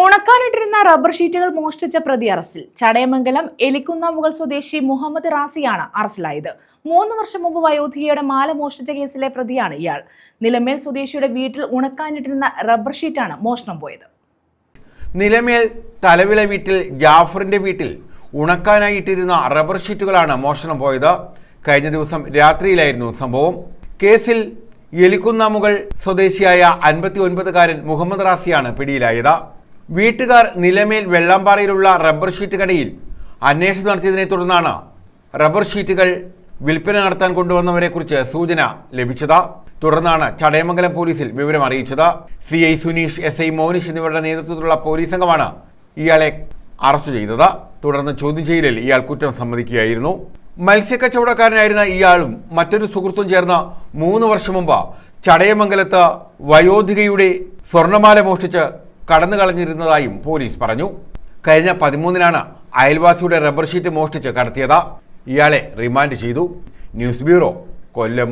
ഉണക്കാനിട്ടിരുന്ന rubber ഷീറ്റുകൾ മോഷ്ടിച്ച പ്രതി അറസ്റ്റിൽ. ചടയമംഗലം എലിക്കുന്നാമുകൾ സ്വദേശി മുഹമ്മദ് റാസിയാണ് അറസ്റ്റിലായത്. 3 വർഷം മുമ്പ് വയോധികയുടെ മാല മോഷ്ടിച്ച കേസിലെ പ്രതിയാണ് ഇയാൾ. നിലമേൽ സ്വദേശിയുടെ വീട്ടിൽ ഉണക്കാനിട്ടിരുന്ന റബ്ബർ ഷീറ്റാണ് മോഷണം പോയത്. നിലമേൽ തലവിള വീട്ടിൽ ജാഫറിന്റെ വീട്ടിൽ ഉണക്കാനായിട്ടിരുന്ന റബ്ബർ ഷീറ്റുകളാണ് മോഷണം പോയത്. കഴിഞ്ഞ ദിവസം രാത്രിയിലായിരുന്നു സംഭവം. കേസിൽ എലിക്കുന്നാമുകൾ സ്വദേശിയായ 59-കാരൻ മുഹമ്മദ് റാസിയാണ് പിടിയിലായത്. വീട്ടുകാർ നിലമേൽ വെള്ളാമ്പാറയിലുള്ള റബ്ബർ ഷീറ്റ് കടയിൽ അന്വേഷണം നടത്തിയതിനെ തുടർന്നാണ് റബ്ബർ ഷീറ്റുകൾ വിൽപ്പന നടത്താൻ കൊണ്ടുവന്നവരെക്കുറിച്ച് സൂചന ലഭിച്ചത്. തുടർന്നാണ് ചടയമംഗലം പോലീസിൽ വിവരം അറിയിച്ചത്. CI സുനീഷ്, SI മോനിഷ് എന്നിവരുടെ നേതൃത്വത്തിലുള്ള പോലീസ് സംഘമാണ് ഇയാളെ അറസ്റ്റ് ചെയ്തത്. തുടർന്ന് ചോദ്യം ചെയ്യലിൽ ഇയാൾ കുറ്റം സമ്മതിക്കുകയായിരുന്നു. മത്സ്യക്കച്ചവടക്കാരനായിരുന്ന ഇയാളും മറ്റൊരു സുഹൃത്തും ചേർന്ന് 3 വർഷം മുമ്പ് ചടയമംഗലത്ത് വയോധികയുടെ സ്വർണ്ണമാല മോഷ്ടിച്ച് കടന്നു കളഞ്ഞിരുന്നതായും പോലീസ് പറഞ്ഞു. കഴിഞ്ഞ 13-നാണ് അയൽവാസിയുടെ റബ്ബർ ഷീറ്റ് മോഷ്ടിച്ച് കടത്തിയത്. ഇയാളെ റിമാൻഡ് ചെയ്തു. ന്യൂസ് ബ്യൂറോ, കൊല്ലം.